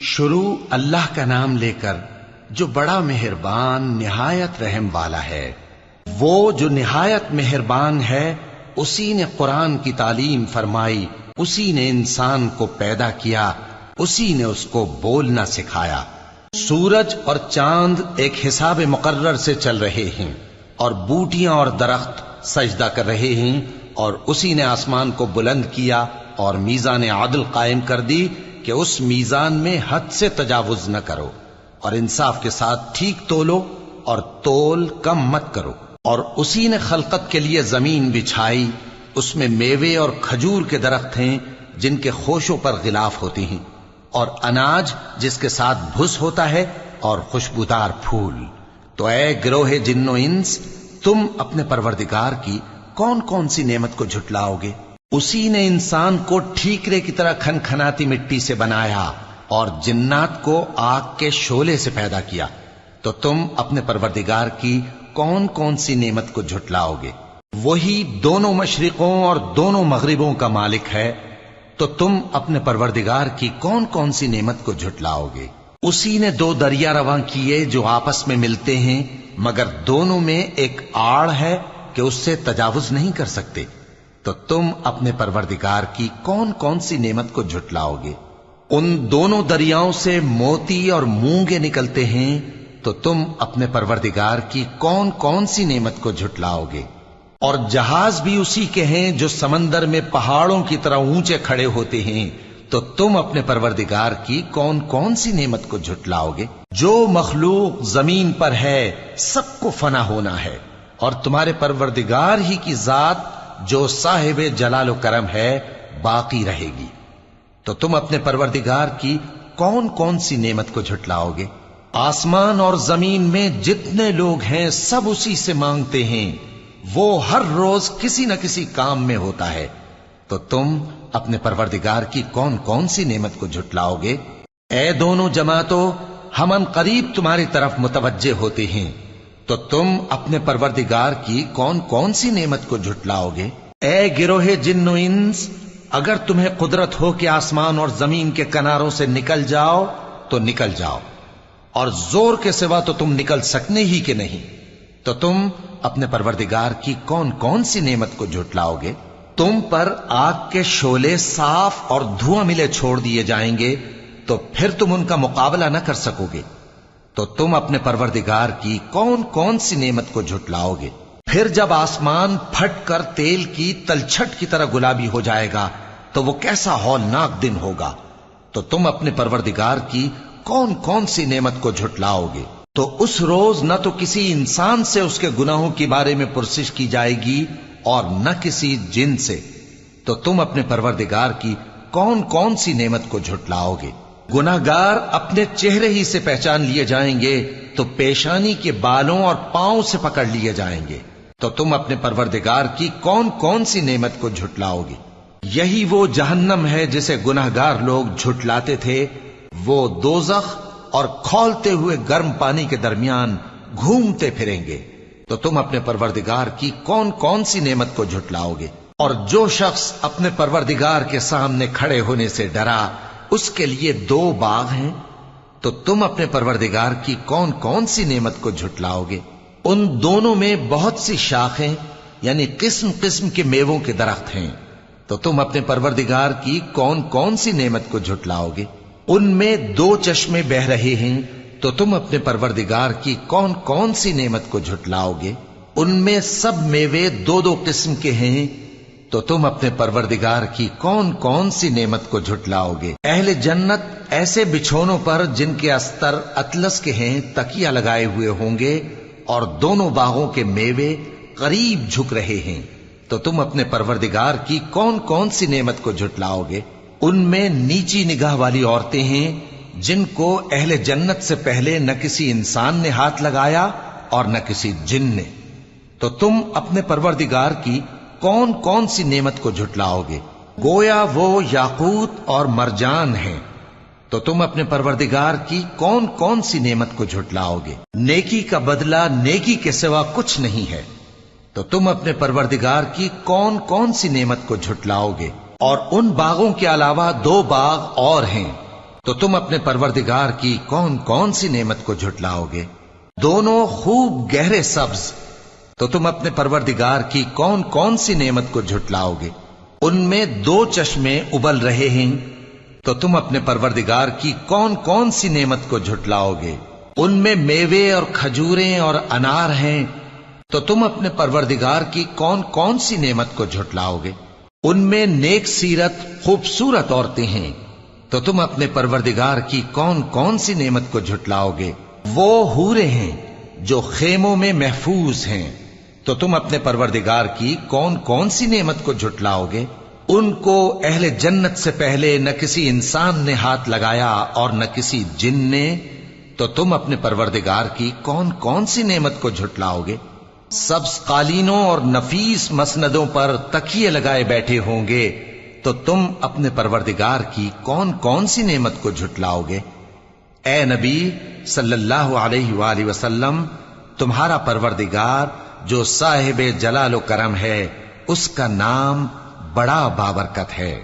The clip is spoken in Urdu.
شروع اللہ کا نام لے کر جو بڑا مہربان نہایت رحم والا ہے۔ وہ جو نہایت مہربان ہے اسی نے قرآن کی تعلیم فرمائی، اسی نے انسان کو پیدا کیا، اسی نے اس کو بولنا سکھایا۔ سورج اور چاند ایک حساب مقرر سے چل رہے ہیں اور بوٹیاں اور درخت سجدہ کر رہے ہیں، اور اسی نے آسمان کو بلند کیا اور میزان عدل قائم کر دی کہ اس میزان میں حد سے تجاوز نہ کرو، اور انصاف کے ساتھ ٹھیک تولو اور تول کم مت کرو۔ اور اسی نے خلقت کے لیے زمین بچھائی، اس میں میوے اور کھجور کے درخت ہیں جن کے خوشوں پر غلاف ہوتی ہیں، اور اناج جس کے ساتھ بھس ہوتا ہے، اور خوشبودار پھول۔ تو اے گروہ جن و انس، تم اپنے پروردگار کی کون کون سی نعمت کو جھٹلاؤ گے؟ اسی نے انسان کو ٹھیکرے کی طرح کھنکھناتی مٹی سے بنایا اور جنات کو آگ کے شعلے سے پیدا کیا، تو تم اپنے پروردگار کی کون کون سی نعمت کو جھٹلاؤ گے؟ وہی دونوں مشرقوں اور دونوں مغربوں کا مالک ہے، تو تم اپنے پروردگار کی کون کون سی نعمت کو جھٹلاؤ گے؟ اسی نے دو دریا رواں کیے جو آپس میں ملتے ہیں، مگر دونوں میں ایک آڑ ہے کہ اس سے تجاوز نہیں کر سکتے، تو تم اپنے پروردگار کی کون کون سی نعمت کو جھٹلاؤ گے؟ ان دونوں دریاؤں سے موتی اور مونگے نکلتے ہیں، تو تم اپنے پروردگار کی کون کون سی نعمت کو جھٹلاؤ گے؟ اور جہاز بھی اسی کے ہیں جو سمندر میں پہاڑوں کی طرح اونچے کھڑے ہوتے ہیں، تو تم اپنے پروردگار کی کون کون سی نعمت کو جھٹلاؤ گے؟ جو مخلوق زمین پر ہے سب کو فنا ہونا ہے، اور تمہارے پروردگار ہی کی ذات جو صاحب جلال و کرم ہے باقی رہے گی۔ تو تم اپنے پروردگار کی کون کون سی نعمت کو جھٹلاؤ گے؟ آسمان اور زمین میں جتنے لوگ ہیں سب اسی سے مانگتے ہیں، وہ ہر روز کسی نہ کسی کام میں ہوتا ہے، تو تم اپنے پروردگار کی کون کون سی نعمت کو جھٹلاؤ گے؟ اے دونوں جماعتوں، ہم ان قریب تمہاری طرف متوجہ ہوتے ہیں، تو تم اپنے پروردگار کی کون کون سی نعمت کو جھٹلاؤ گے؟ اے گروہ جن و انس، اگر تمہیں قدرت ہو کہ آسمان اور زمین کے کناروں سے نکل جاؤ تو نکل جاؤ، اور زور کے سوا تو تم نکل سکنے ہی کہ نہیں، تو تم اپنے پروردگار کی کون کون سی نعمت کو جھٹلاؤ گے؟ تم پر آگ کے شعلے صاف اور دھواں ملے چھوڑ دیے جائیں گے، تو پھر تم ان کا مقابلہ نہ کر سکو گے، تو تم اپنے پروردگار کی کون کون سی نعمت کو جھٹلاؤ گے؟ پھر جب آسمان پھٹ کر تیل کی تلچھٹ کی طرح گلابی ہو جائے گا تو وہ کیسا ہولناک دن ہوگا، تو تم اپنے پروردگار کی کون کون سی نعمت کو جھٹلاؤ گے؟ تو اس روز نہ تو کسی انسان سے اس کے گناہوں کے بارے میں پرسش کی جائے گی اور نہ کسی جن سے، تو تم اپنے پروردگار کی کون کون سی نعمت کو جھٹلاؤ گے؟ گناہگار اپنے چہرے ہی سے پہچان لیے جائیں گے تو پیشانی کے بالوں اور پاؤں سے پکڑ لیے جائیں گے، تو تم اپنے پروردگار کی کون کون سی نعمت کو جھٹلاؤ گے؟ یہی وہ جہنم ہے جسے گناہگار لوگ جھٹلاتے تھے، وہ دوزخ اور کھولتے ہوئے گرم پانی کے درمیان گھومتے پھریں گے، تو تم اپنے پروردگار کی کون کون سی نعمت کو جھٹلاؤ گے؟ اور جو شخص اپنے پروردگار کے سامنے کھڑے ہونے سے ڈرا، اس کے لیے دو باغ ہیں، تو تم اپنے پروردگار کی کون کون سی نعمت کو جھٹلاؤ گے؟ ان دونوں میں بہت سی شاخیں یعنی قسم قسم کے میووں کے درخت ہیں، تو تم اپنے پروردگار کی کون کون سی نعمت کو جھٹلاؤ گے؟ ان میں دو چشمے بہ رہے ہیں، تو تم اپنے پروردگار کی کون کون سی نعمت کو جھٹلاؤ گے؟ ان میں سب میوے دو دو قسم کے ہیں، تو تم اپنے پروردگار کی کون کون سی نعمت کو جھٹلاؤ گے؟ اہل جنت ایسے بچھونوں پر جن کے استر اطلس کے ہیں تکیہ لگائے ہوئے ہوں گے، اور دونوں باغوں کے میوے قریب جھک رہے ہیں، تو تم اپنے پروردگار کی کون کون سی نعمت کو جھٹلاؤ گے؟ ان میں نیچی نگاہ والی عورتیں ہیں جن کو اہل جنت سے پہلے نہ کسی انسان نے ہاتھ لگایا اور نہ کسی جن نے، تو تم اپنے پروردگار کی کون کون سی نعمت کو جھٹلاؤ گے؟ گویا وہ یاقوت اور مرجان ہیں، تو تم اپنے پروردگار کی کون کون سی نعمت کو جھٹلاؤ گے؟ نیکی کا بدلہ نیکی کے سوا کچھ نہیں ہے، تو تم اپنے پروردگار کی کون کون سی نعمت کو جھٹلاؤ گے؟ اور ان باغوں کے علاوہ دو باغ اور ہیں تو تم اپنے پروردگار کی کون کون سی نعمت کو جھٹلاؤ گے؟ دونوں خوب گہرے سبز، تو تم اپنے پروردگار کی کون کون سی نعمت کو جھٹلاؤ گے؟ ان میں 2 چشمے ابل رہے ہیں، تو تم اپنے پروردگار کی کون کون سی نعمت کو جھٹلاؤ گے؟ ان میں میوے اور کھجوریں اور انار ہیں، تو تم اپنے پروردگار کی کون کون سی نعمت کو جھٹلاؤ گے؟ ان میں نیک سیرت خوبصورت عورتیں ہیں، تو تم اپنے پروردگار کی کون کون سی نعمت کو جھٹلاؤ گے؟ وہ حوریں ہیں جو خیموں میں محفوظ ہیں، تو تم اپنے پروردگار کی کون کون سی نعمت کو جھٹلاؤ گے؟ ان کو اہل جنت سے پہلے نہ کسی انسان نے ہاتھ لگایا اور نہ کسی جن نے، تو تم اپنے پروردگار کی کون کون سی نعمت کو جھٹلاؤ گے؟ سبز قالینوں اور نفیس مسندوں پر تکیے لگائے بیٹھے ہوں گے، تو تم اپنے پروردگار کی کون کون سی نعمت کو جھٹلاؤ گے؟ اے نبی صلی اللہ علیہ وآلہ وسلم، تمہارا پروردگار جو صاحب جلال و کرم ہے، اس کا نام بڑا بابرکت ہے۔